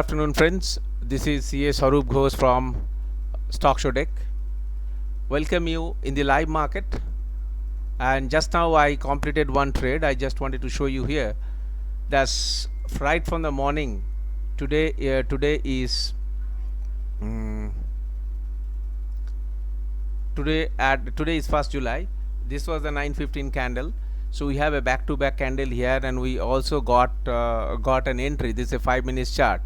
afternoon, friends. This is CA Sarup Ghosh from Stock Show Deck. Welcome you in the live market. And just now I completed one trade. I just wanted to show you here. That's right from the morning. Today is today is 1st July. This was the 9:15 candle. So we have a back-to-back candle here, and we also got an entry. This is a 5 minutes chart,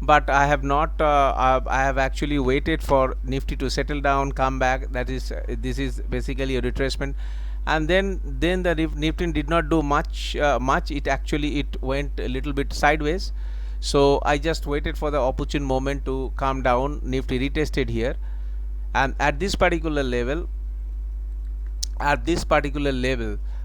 but I have not. I have actually waited for Nifty to settle down, come back. That is, this is basically a retracement, and then the Nifty did not do much. It went a little bit sideways. So I just waited for the opportune moment to come down. Nifty retested here, and at this particular level,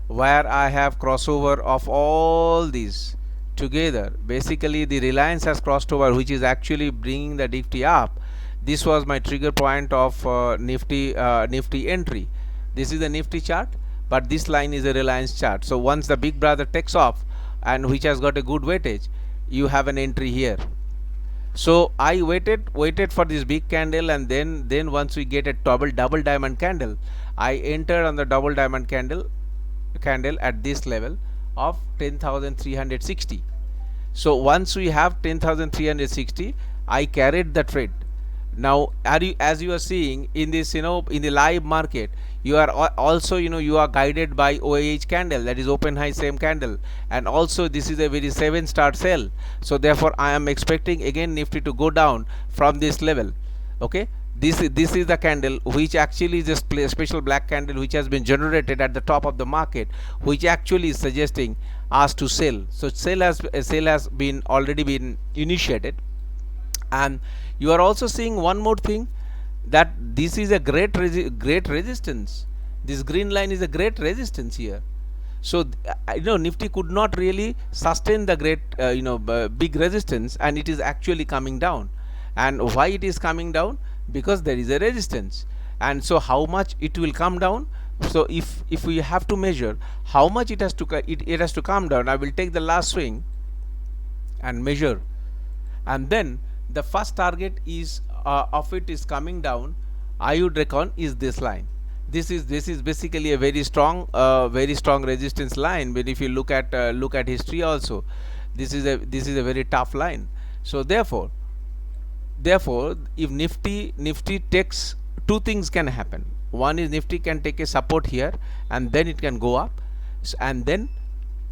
where I have crossover of all these together, basically the Reliance has crossed over, which is actually bringing the Nifty up. This was my trigger point of Nifty entry. This is the Nifty chart, but this line is a Reliance chart. So once the big brother takes off, and which has got a good weightage, you have an entry here. So I waited for this big candle, and then once we get a double diamond candle, I entered on the double diamond candle at this level of 10,360. So once we have 10,360, I carried the trade. Now as you are seeing in this, in the live market, you are also, you are guided by OAH candle, that is open high same candle, and also this is a very 7-star sell. So therefore I am expecting again Nifty to go down from this level. Okay, this is the candle which actually is a special black candle which has been generated at the top of the market, which actually is suggesting us to sell. So sale has been already been initiated. And you are also seeing one more thing, that this is a great resistance. This green line is a great resistance here. So Nifty could not really sustain the great big resistance, and it is actually coming down. And why it is coming down? Because there is a resistance. And so how much it will come down? So if we have to measure how much it has to come down, I will take the last swing and measure, and then the first target is of it is coming down, I would reckon, is this line. This is basically a very strong resistance line. But if you look at history also, this is a very tough line. So therefore if Nifty takes, two things can happen. One is Nifty can take a support here, and then it can go up, and then,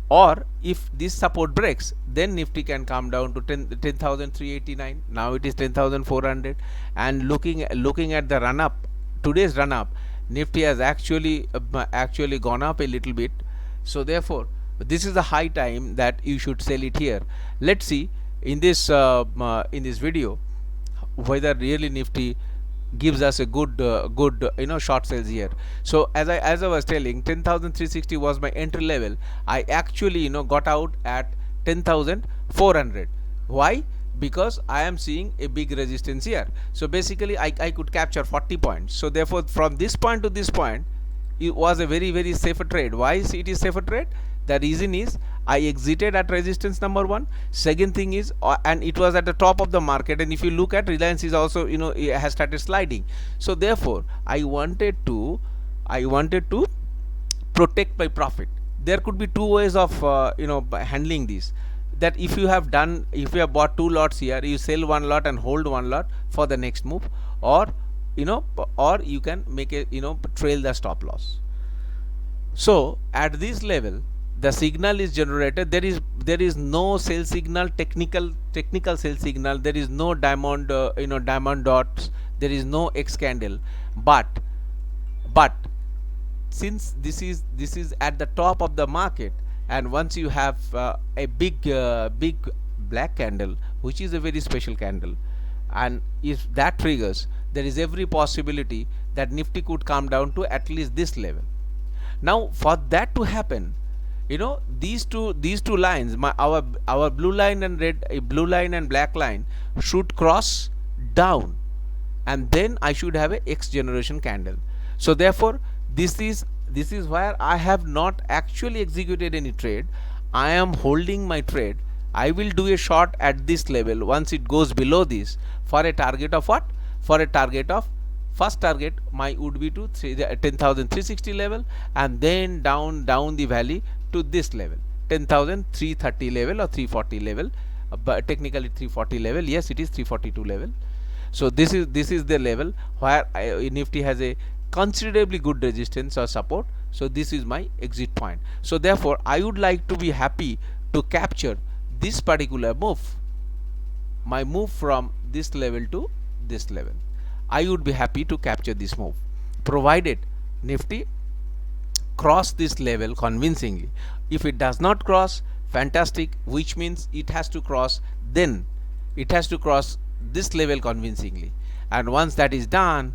or if this support breaks, then Nifty can come down to 10,389. Now it is 10,400. And looking at the run up, today's run up, Nifty has actually gone up a little bit. So therefore this is the high time that you should sell it here. Let's see in this video whether really Nifty gives us a good short sales here. So as I was telling, 10,360 was my entry level. I actually got out at 10,400. Why? Because I am seeing a big resistance here. So basically I could capture 40 points. So therefore from this point to this point, it was a very, very safer trade. Why is it is safer trade? The reason is I exited at resistance number 1. Second thing is, and it was at the top of the market, and if you look at Reliance is also it has started sliding. So therefore I wanted to protect my profit. There could be two ways of handling this. That if you have bought 2 lots here, you sell 1 lot and hold 1 lot for the next move, or you can make a trail the stop loss. So at this level, the signal is generated. There is no sell signal, technical sell signal. There is no diamond diamond dots. There is no X candle. But since this is at the top of the market, and once you have a big black candle, which is a very special candle, and if that triggers, there is every possibility that Nifty could come down to at least this level. Now for that to happen, these two lines, our blue line and black line should cross down, and then I should have a X generation candle. So therefore this is where I have not actually executed any trade. I am holding my trade. I will do a short at this level once it goes below this for a target of what? For a target of, first target my would be to 10,360 level, and then down the valley to this level 10,330 level or 340 level, but technically 340 level, yes it is 342 level. So this is the level where Nifty has a considerably good resistance or support. So this is my exit point. So therefore I would like to be happy to capture this particular move, my move from this level to this level. I would be happy to capture this move provided Nifty cross this level convincingly. If it does not cross, fantastic, which means it has to cross, then it has to cross this level convincingly, and once that is done,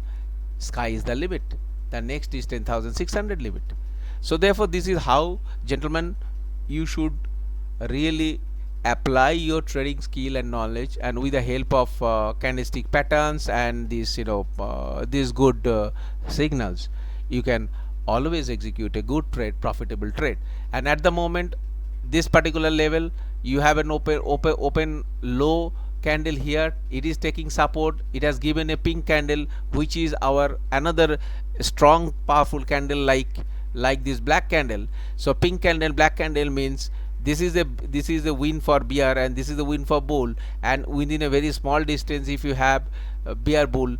sky is the limit. The next is 10,600 limit. So therefore this is how, gentlemen, you should really apply your trading skill and knowledge, and with the help of candlestick patterns and these good signals, you can always execute a good trade, profitable trade. And at the moment, this particular level, you have an open low candle here. It is taking support. It has given a pink candle, which is our another strong powerful candle, like this black candle. So pink candle, black candle means this is a win for bear and this is a win for bull, and within a very small distance, if you have bear bull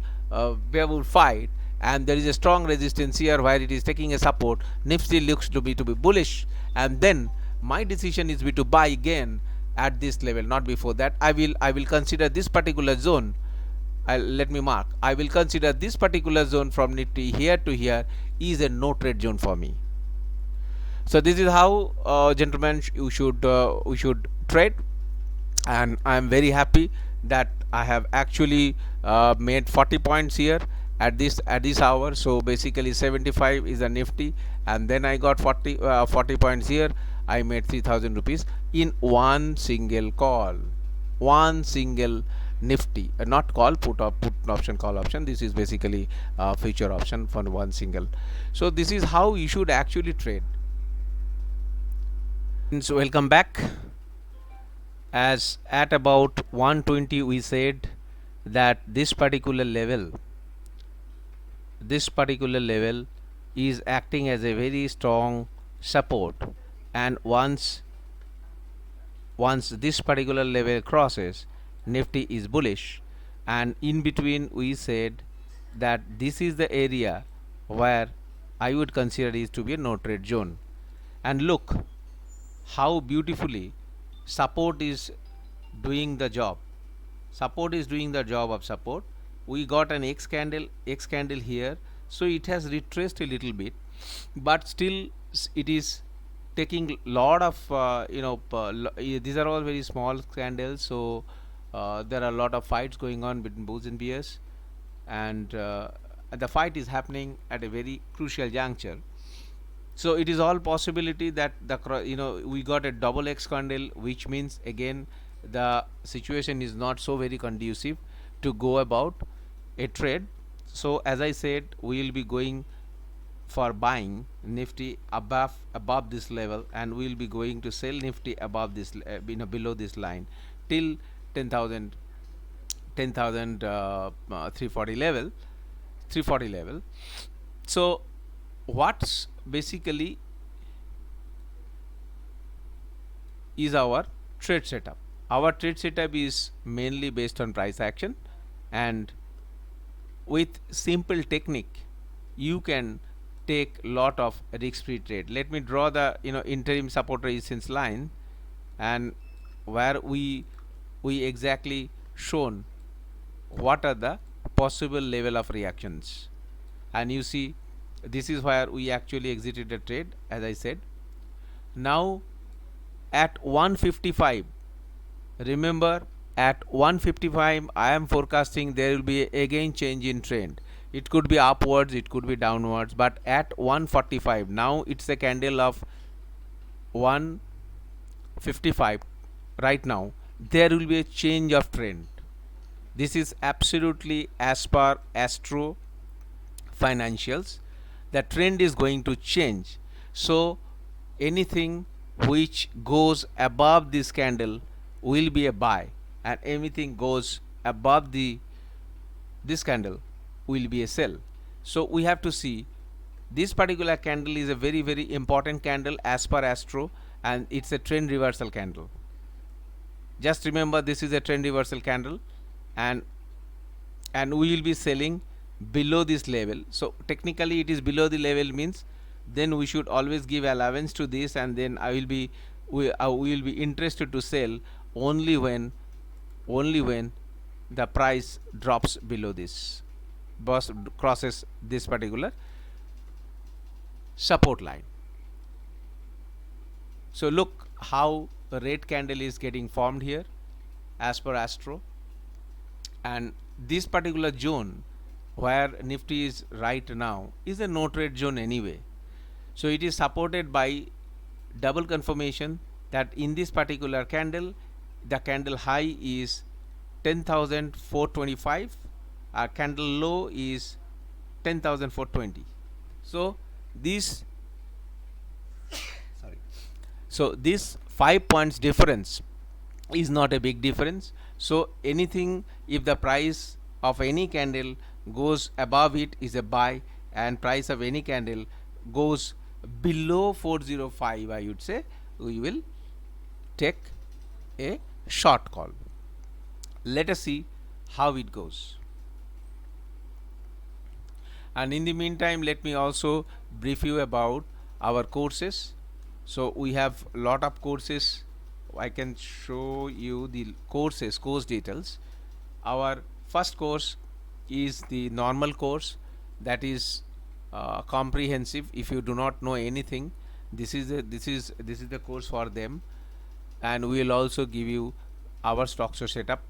fight, and there is a strong resistance here where it is taking a support, Nifty looks to be bullish, and then my decision is to buy again at this level, not before that. I will consider this particular zone. Let me mark. I will consider this particular zone from Nifty here to here is a no trade zone for me. So this is how, gentlemen, we should trade, and I am very happy that I have actually made 40 points here at this hour. So basically 75 is a Nifty, and then I got 40 points here. I made 3,000 rupees in one single call, one single Nifty, not call, put option, call option. This is basically future option for one single. So this is how you should actually trade. So welcome back. As at about 120 we said that this particular level is acting as a very strong support, and once this particular level crosses, Nifty is bullish, and in between we said that this is the area where I would consider it to be a no trade zone. And look how beautifully support is doing the job. Support is doing the job of support. We got an X candle here, so it has retraced a little bit, but still it is taking lot of these are all very small candles, so there are a lot of fights going on between bulls and bears, and the fight is happening at a very crucial juncture. So it is all possibility that we got a double X candle, which means again the situation is not so very conducive to go about a trade. So as I said, we will be going for buying Nifty above this level, and we will be going to sell Nifty above this below this line till 10,000 340 level. So what's basically is our trade setup? Our trade setup is mainly based on price action, and with simple technique you can take lot of risk-free trade. Let me draw the interim support resistance line, and where we exactly shown what are the possible level of reactions, and you see this is where we actually exited the trade, as I said. Now at 155, remember at 155 I am forecasting there will be again change in trend. It could be upwards, it could be downwards, but at 145, now it's a candle of 155 right now, there will be a change of trend. This is absolutely as per Astro Financials. The trend is going to change. So anything which goes above this candle will be a buy, and anything goes above the this candle will be a sell. So we have to see this particular candle is a very very important candle as per Astro, and it's a trend reversal candle. Just remember, this is a trend reversal candle, and we will be selling below this level. So technically it is below the level, means then we should always give allowance to this, and then we will be interested to sell only when the price drops below this, crosses this particular support line. So look how the red candle is getting formed here as per Astro, and this particular zone where Nifty is right now is a no trade zone anyway. So it is supported by double confirmation that in this particular candle the candle high is 10,425, our candle low is 10,420. So this so this 5 points difference is not a big difference. So anything, if the price of any candle goes above it is a buy, and price of any candle goes below 405, I would say we will take a short call. Let us see how it goes. And in the meantime, let me also brief you about our courses. So we have lot of courses. I can show you the course details. Our first course is the normal course, that is comprehensive. If you do not know anything, this is the course for them, and we will also give you our Stockster setup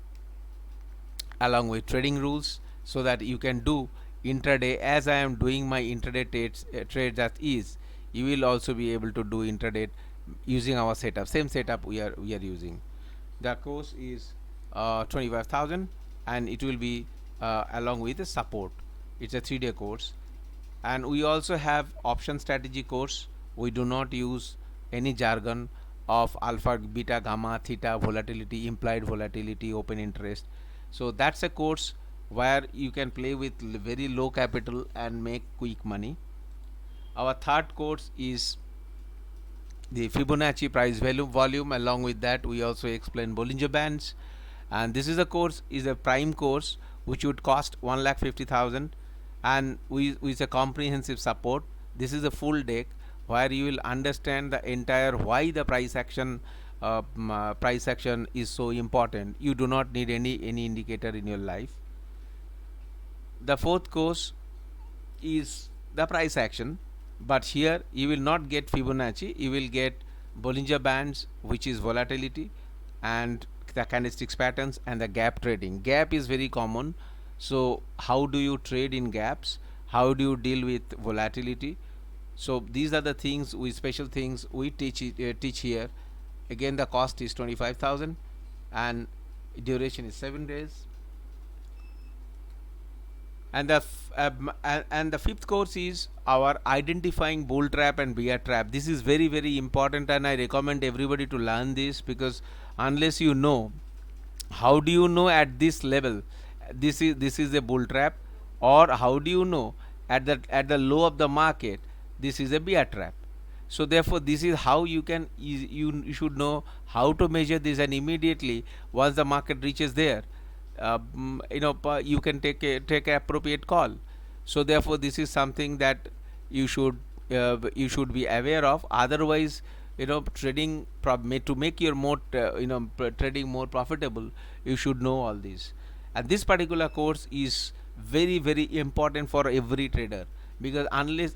along with trading rules, so that you can do intraday as I am doing my intraday trades at ease. You will also be able to do intraday using our setup, same setup we are using. The course is 25,000, and it will be along with the support. It's a 3-day course. And we also have option strategy course. We do not use any jargon of alpha, beta, gamma, theta, volatility, implied volatility, open interest. So that's a course where you can play with very low capital and make quick money. Our third course is the Fibonacci price value volume. Along with that, we also explain Bollinger Bands, and this is a prime course which would cost 1,50,000, and with a comprehensive support. This is a full deck where you will understand the entire why the price action is so important. You do not need any indicator in your life. The fourth course is the price action, but here you will not get Fibonacci, you will get Bollinger Bands, which is volatility, and the candlesticks patterns, and the gap trading. Gap is very common. So how do you trade in gaps? How do you deal with volatility? So these are the things, special things we teach here. Again, the cost is 25,000, and duration is 7 days. And the fifth course is our identifying bull trap and bear trap. This is very very important, and I recommend everybody to learn this, because unless you know, how do you know at this level this is a bull trap, or how do you know at the low of the market this is a bear trap? So therefore this is how you can you should know how to measure this, and immediately once the market reaches there, you can take a appropriate call. So therefore this is something that you should be aware of. Otherwise, trading to make your trading more profitable, you should know all this. And this particular course is very very important for every trader, because unless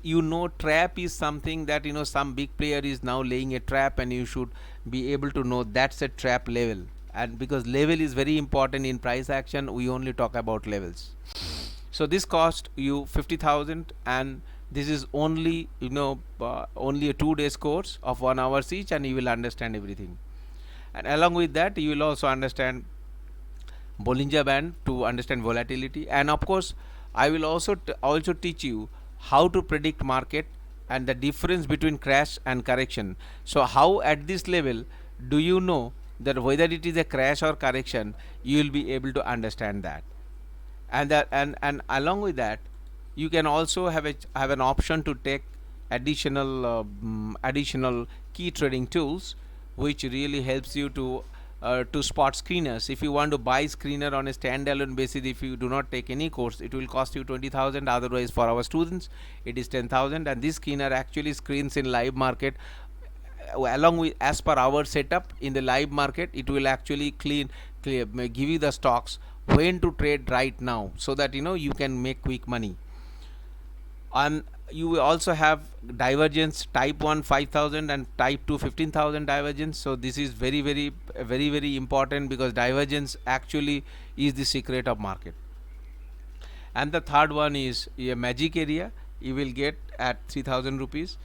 trap is something that some big player is now laying a trap, and you should be able to know that's a trap level. And because level is very important in price action, we only talk about levels. So this cost you 50,000, and this is only only a 2 days course of 1 hour each, and you will understand everything. And along with that, you will also understand Bollinger Band to understand volatility, and of course I will also teach you how to predict market and the difference between crash and correction. So how at this level do you know that whether it is a crash or correction, you will be able to understand that. And along with that, you can also have an option to take additional key trading tools, which really helps you to spot screeners. If you want to buy screener on a standalone basis, if you do not take any course, it will cost you 20,000. Otherwise, for our students, it is 10,000. And this screener actually screens in live market, along with, as per our setup in the live market, it will actually give you the stocks when to trade right now, so that you can make quick money. And you will also have divergence, type 1 5,000 and type 2 15,000 divergence. So this is very important, because divergence actually is the secret of market. And the third one is a magic area, you will get at 3,000 rupees.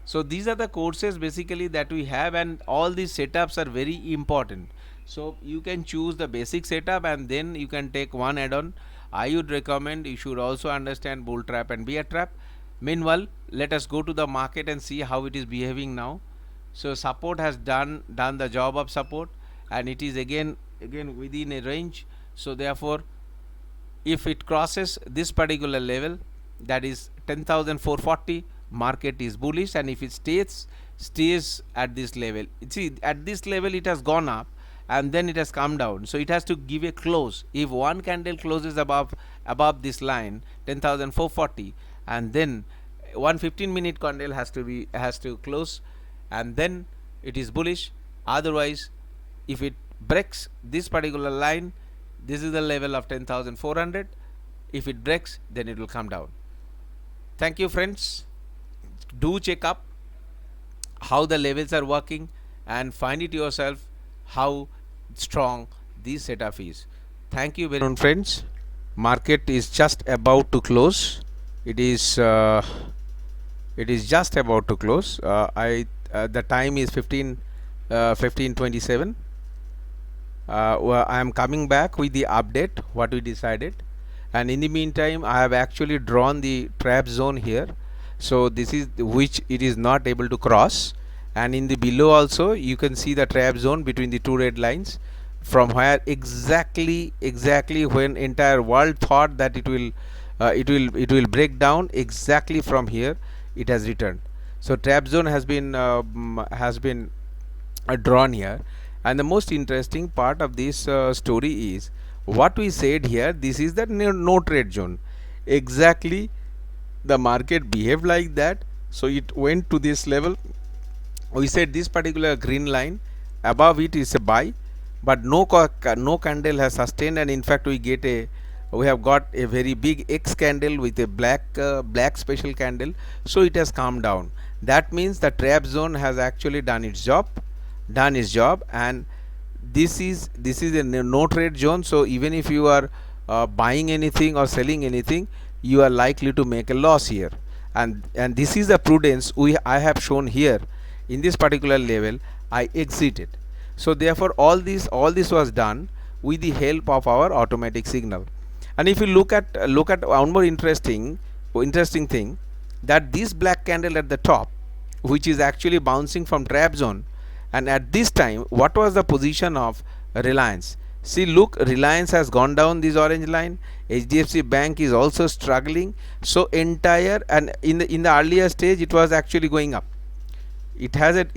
So these are the courses basically that we have, and all these setups are very important. So you can choose the basic setup, and then you can take one add-on. I would recommend you should also understand bull trap and bear trap. Meanwhile, let us go to the market and see how it is behaving now. So support has done the job of support, and it is again within a range. So therefore, if it crosses this particular level, that is 10,440, market is bullish. And if it stays at this level, see, at this level it has gone up and then it has come down, so it has to give a close. If one candle closes above this line 10,440, and then 1 15-minute candle has to close, and then it is bullish. Otherwise, if it breaks this particular line, this is the level of 10,400. If it breaks, then it will come down. Thank you, friends. Do check up how the levels are working and find it yourself how strong this setup is. Thank you very much, friends. Market is just about to close. It is just about to close. The time is 15:27. I am coming back with the update what we decided, and in the meantime I have actually drawn the trap zone here. So this is which it is not able to cross, and in the below also you can see the trap zone between the two red lines, from where exactly when entire world thought that it will break down, exactly from here it has returned. So trap zone has been drawn here. And the most interesting part of this story is what we said here. This is the no trade zone. Exactly, the market behaved like that. So it went to this level. We said this particular green line above it is a buy, but no candle has sustained, and in fact we have got a very big X candle with a black special candle. So it has come down. That means the trap zone has actually done its job, and this is a no trade zone. So even if you are buying anything or selling anything, you are likely to make a loss here, and this is the prudence I have shown here. In this particular level I exited. So therefore all this was done with the help of our automatic signal. And if you look at one more interesting thing, that this black candle at the top, which is actually bouncing from trap zone, and at this time what was the position of Reliance? See, look, Reliance has gone down this orange line. HDFC Bank is also struggling. So entire, and in the earlier stage it was actually going up. It has an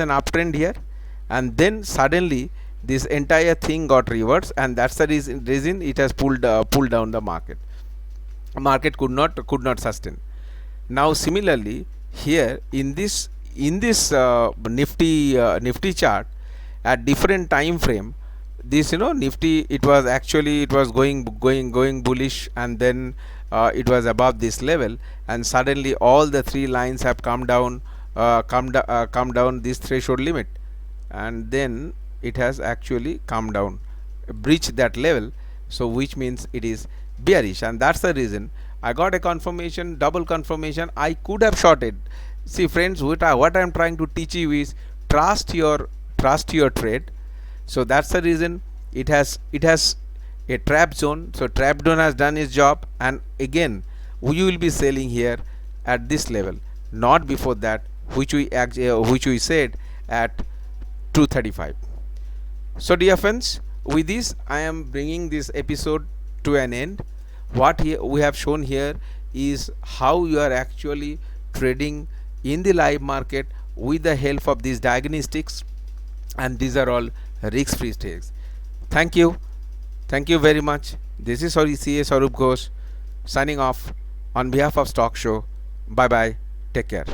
uptrend here, and then suddenly this entire thing got reversed, and that's the reason it has pulled down the market. Could not sustain. Now similarly here in this nifty chart, at different time frame, this Nifty, it was going bullish, and then it was above this level, and suddenly all the three lines have come down this threshold limit, and then it has actually come down, breached that level. So which means it is bearish, and that's the reason I got a confirmation, double confirmation. I could have shorted. See, friends, what I am trying to teach you is trust your trade. So that's the reason it has a trap zone. So trap zone has done its job, and again we will be selling here at this level, not before that, which we said at 235. So dear friends, with this I am bringing this episode to an end. What we have shown here is how you are actually trading in the live market with the help of these diagnostics, and these are all risk free trades. Thank you. Thank you very much. This is CA Sarup Ghosh signing off on behalf of Stock Show. Bye bye. Take care.